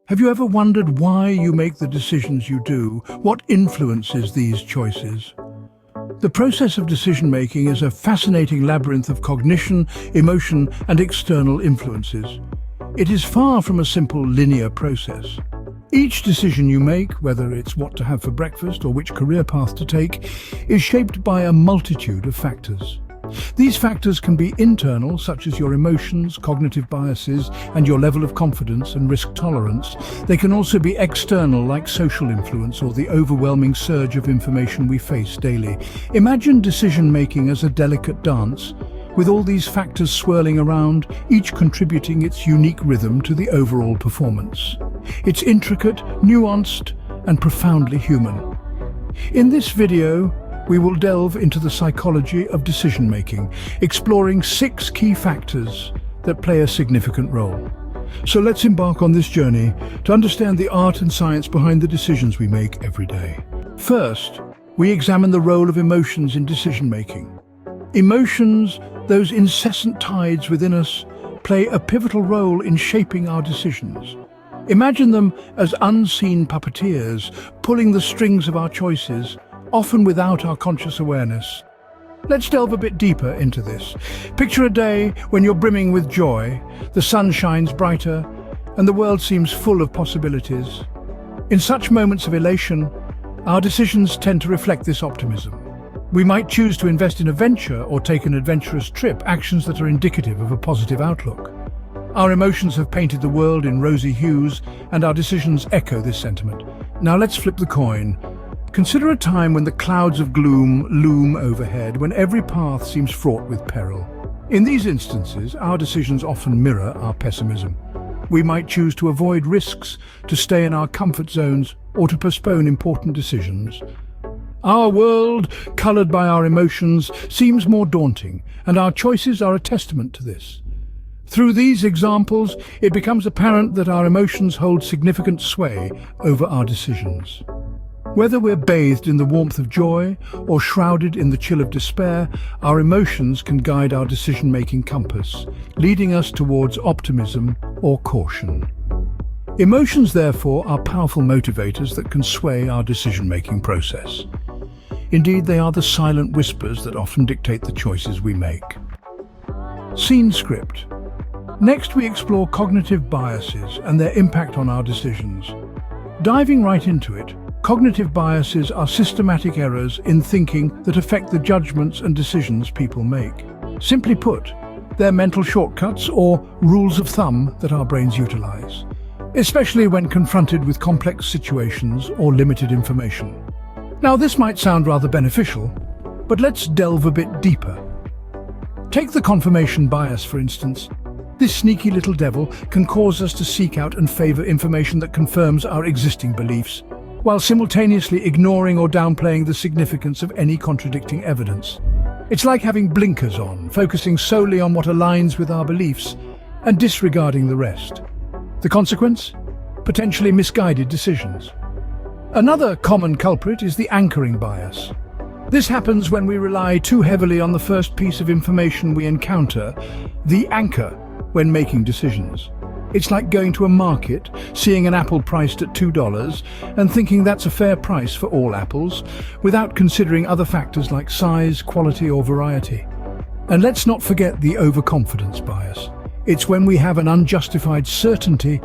Have you ever wondered why you make the decisions you do? What influences these choices? The process of decision-making is a fascinating labyrinth of cognition, emotion, and external influences. It is far from a simple linear process. Each decision you make, whether it's what to have for breakfast or which career path to take, is shaped by a multitude of factors. These factors can be internal, such as your emotions, cognitive biases, and your level of confidence and risk tolerance. They can also be external, like social influence or the overwhelming surge of information we face daily. Imagine decision-making as a delicate dance, with all these factors swirling around, each contributing its unique rhythm to the overall performance. It's intricate, nuanced, and profoundly human. In this video, we will delve into the psychology of decision-making, exploring 6 key factors that play a significant role. So let's embark on this journey to understand the art and science behind the decisions we make every day. First, we examine the role of emotions in decision-making. Emotions, those incessant tides within us, play a pivotal role in shaping our decisions. Imagine them as unseen puppeteers, pulling the strings of our choices, often without our conscious awareness. Let's delve a bit deeper into this. Picture a day when you're brimming with joy, the sun shines brighter, and the world seems full of possibilities. In such moments of elation, our decisions tend to reflect this optimism. We might choose to invest in a venture or take an adventurous trip, actions that are indicative of a positive outlook. Our emotions have painted the world in rosy hues, and our decisions echo this sentiment. Now let's flip the coin. Consider a time when the clouds of gloom loom overhead, when every path seems fraught with peril. In these instances, our decisions often mirror our pessimism. We might choose to avoid risks, to stay in our comfort zones, or to postpone important decisions. Our world, colored by our emotions, seems more daunting, and our choices are a testament to this. Through these examples, it becomes apparent that our emotions hold significant sway over our decisions. Whether we're bathed in the warmth of joy or shrouded in the chill of despair, our emotions can guide our decision-making compass, leading us towards optimism or caution. Emotions, therefore, are powerful motivators that can sway our decision-making process. Indeed, they are the silent whispers that often dictate the choices we make. Scene script. Next, we explore cognitive biases and their impact on our decisions. Diving right into it, cognitive biases are systematic errors in thinking that affect the judgments and decisions people make. Simply put, they're mental shortcuts or rules of thumb that our brains utilize, especially when confronted with complex situations or limited information. Now, this might sound rather beneficial, but let's delve a bit deeper. Take the confirmation bias, for instance. This sneaky little devil can cause us to seek out and favor information that confirms our existing beliefs, while simultaneously ignoring or downplaying the significance of any contradicting evidence. It's like having blinkers on, focusing solely on what aligns with our beliefs and disregarding the rest. The consequence? Potentially misguided decisions. Another common culprit is the anchoring bias. This happens when we rely too heavily on the first piece of information we encounter, the anchor, when making decisions. It's like going to a market, seeing an apple priced at $2 and thinking that's a fair price for all apples, without considering other factors like size, quality, or variety. And let's not forget the overconfidence bias. It's when we have an unjustified certainty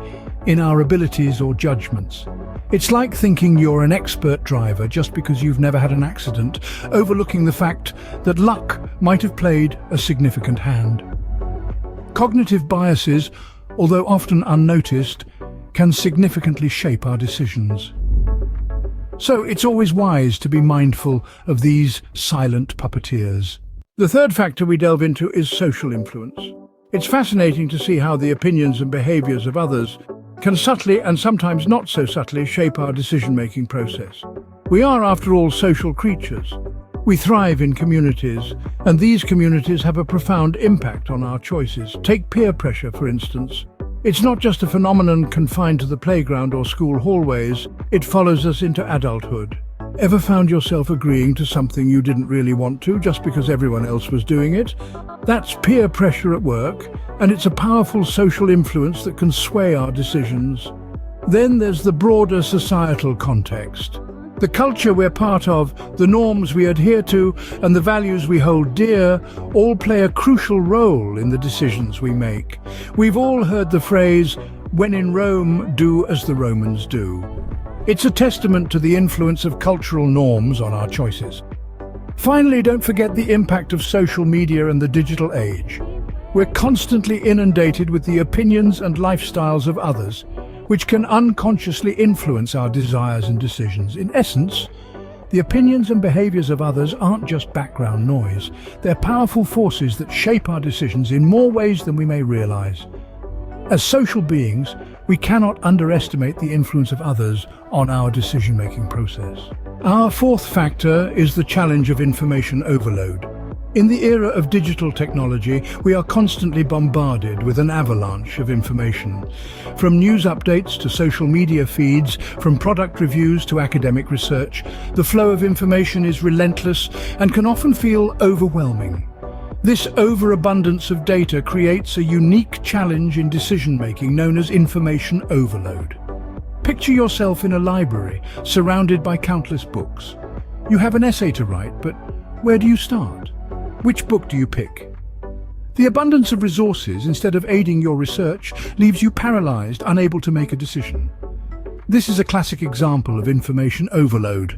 in our abilities or judgments. It's like thinking you're an expert driver just because you've never had an accident, overlooking the fact that luck might have played a significant hand. Cognitive biases, although often unnoticed, can significantly shape our decisions. So it's always wise to be mindful of these silent puppeteers. The third factor we delve into is social influence. It's fascinating to see how the opinions and behaviors of others can subtly and sometimes not so subtly shape our decision-making process. We are, after all, social creatures. We thrive in communities, and these communities have a profound impact on our choices. Take peer pressure, for instance. It's not just a phenomenon confined to the playground or school hallways, it follows us into adulthood. Ever found yourself agreeing to something you didn't really want to just because everyone else was doing it? That's peer pressure at work, and it's a powerful social influence that can sway our decisions. Then there's the broader societal context. The culture we're part of, the norms we adhere to, and the values we hold dear all play a crucial role in the decisions we make. We've all heard the phrase, "When in Rome, do as the Romans do." It's a testament to the influence of cultural norms on our choices. Finally, don't forget the impact of social media and the digital age. We're constantly inundated with the opinions and lifestyles of others, which can unconsciously influence our desires and decisions. In essence, the opinions and behaviors of others aren't just background noise. They're powerful forces that shape our decisions in more ways than we may realize. As social beings, we cannot underestimate the influence of others on our decision-making process. Our fourth factor is the challenge of information overload. In the era of digital technology, we are constantly bombarded with an avalanche of information. From news updates to social media feeds, from product reviews to academic research, the flow of information is relentless and can often feel overwhelming. This overabundance of data creates a unique challenge in decision-making known as information overload. Picture yourself in a library, surrounded by countless books. You have an essay to write, but where do you start? Which book do you pick? The abundance of resources, instead of aiding your research, leaves you paralyzed, unable to make a decision. This is a classic example of information overload.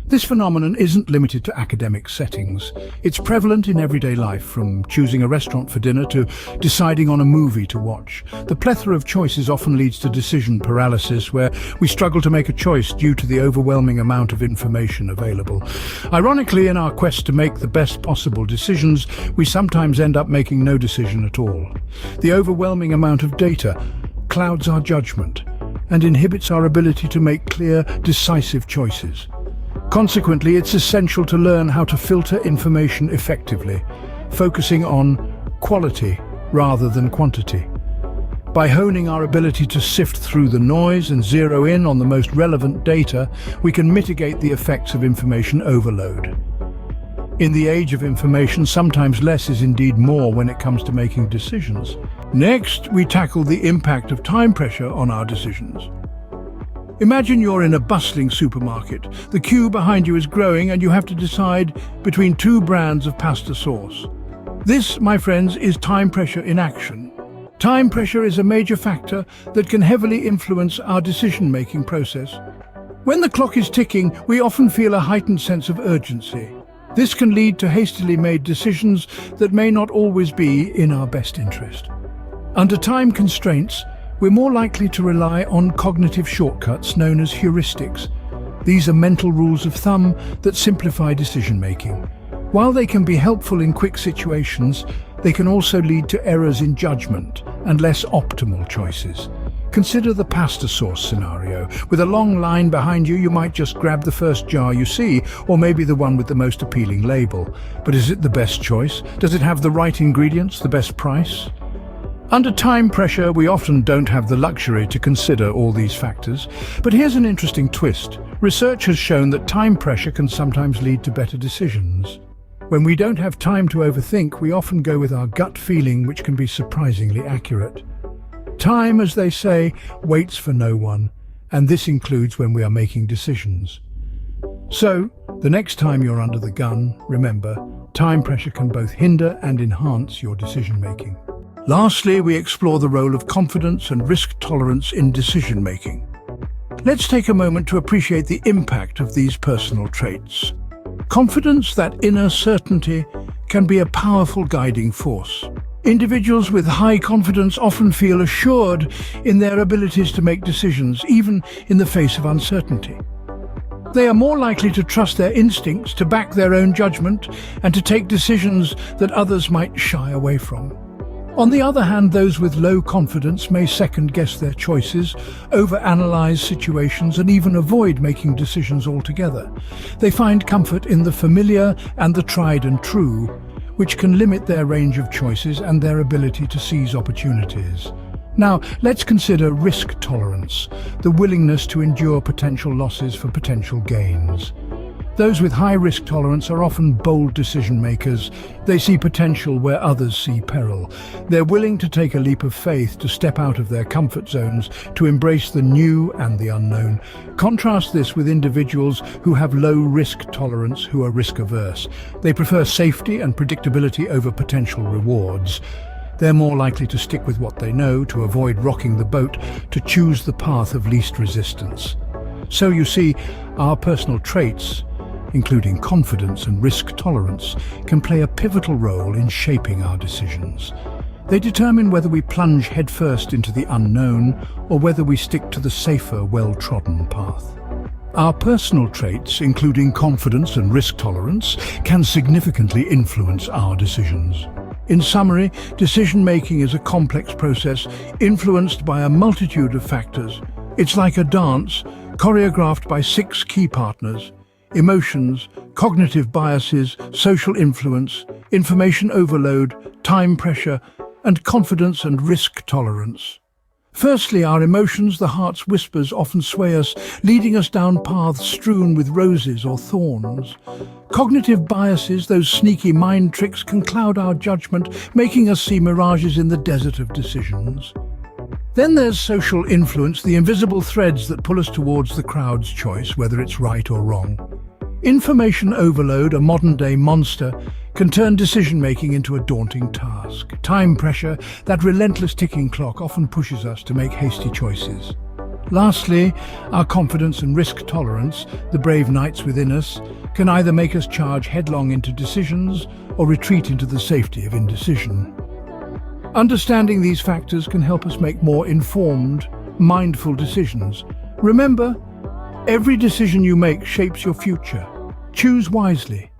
This phenomenon isn't limited to academic settings. It's prevalent in everyday life, from choosing a restaurant for dinner to deciding on a movie to watch. The plethora of choices often leads to decision paralysis, where we struggle to make a choice due to the overwhelming amount of information available. Ironically, in our quest to make the best possible decisions, we sometimes end up making no decision at all. The overwhelming amount of data clouds our judgment and inhibits our ability to make clear, decisive choices. Consequently, it's essential to learn how to filter information effectively, focusing on quality rather than quantity. By honing our ability to sift through the noise and zero in on the most relevant data, we can mitigate the effects of information overload. In the age of information, sometimes less is indeed more when it comes to making decisions. Next, we tackle the impact of time pressure on our decisions. Imagine you're in a bustling supermarket. The queue behind you is growing and you have to decide between two brands of pasta sauce. This, my friends, is time pressure in action. Time pressure is a major factor that can heavily influence our decision-making process. When the clock is ticking, we often feel a heightened sense of urgency. This can lead to hastily made decisions that may not always be in our best interest. Under time constraints, we're more likely to rely on cognitive shortcuts known as heuristics. These are mental rules of thumb that simplify decision-making. While they can be helpful in quick situations, they can also lead to errors in judgment and less optimal choices. Consider the pasta sauce scenario. With a long line behind you, you might just grab the first jar you see, or maybe the one with the most appealing label. But is it the best choice? Does it have the right ingredients, the best price? Under time pressure, we often don't have the luxury to consider all these factors. But here's an interesting twist. Research has shown that time pressure can sometimes lead to better decisions. When we don't have time to overthink, we often go with our gut feeling, which can be surprisingly accurate. Time, as they say, waits for no one, and this includes when we are making decisions. So, the next time you're under the gun, remember, time pressure can both hinder and enhance your decision-making. Lastly, we explore the role of confidence and risk tolerance in decision-making. Let's take a moment to appreciate the impact of these personal traits. Confidence, that inner certainty, can be a powerful guiding force. Individuals with high confidence often feel assured in their abilities to make decisions, even in the face of uncertainty. They are more likely to trust their instincts, to back their own judgment, and to take decisions that others might shy away from. On the other hand, those with low confidence may second-guess their choices, overanalyze situations, and even avoid making decisions altogether. They find comfort in the familiar and the tried and true, which can limit their range of choices and their ability to seize opportunities. Now, let's consider risk tolerance, the willingness to endure potential losses for potential gains. Those with high risk tolerance are often bold decision makers. They see potential where others see peril. They're willing to take a leap of faith, to step out of their comfort zones, to embrace the new and the unknown. Contrast this with individuals who have low risk tolerance, who are risk averse. They prefer safety and predictability over potential rewards. They're more likely to stick with what they know, to avoid rocking the boat, to choose the path of least resistance. So you see, our personal traits, including confidence and risk tolerance, can play a pivotal role in shaping our decisions. They determine whether we plunge headfirst into the unknown or whether we stick to the safer, well-trodden path. Our personal traits, including confidence and risk tolerance, can significantly influence our decisions. In summary, decision-making is a complex process influenced by a multitude of factors. It's like a dance choreographed by 6 key partners: emotions, cognitive biases, social influence, information overload, time pressure, and confidence and risk tolerance. Firstly, our emotions, the heart's whispers, often sway us, leading us down paths strewn with roses or thorns. Cognitive biases, those sneaky mind tricks, can cloud our judgment, making us see mirages in the desert of decisions. Then there's social influence, the invisible threads that pull us towards the crowd's choice, whether it's right or wrong. Information overload, a modern-day monster, can turn decision-making into a daunting task. Time pressure, that relentless ticking clock, often pushes us to make hasty choices. Lastly, our confidence and risk tolerance, the brave knights within us, can either make us charge headlong into decisions or retreat into the safety of indecision. Understanding these factors can help us make more informed, mindful decisions. Remember, every decision you make shapes your future. Choose wisely.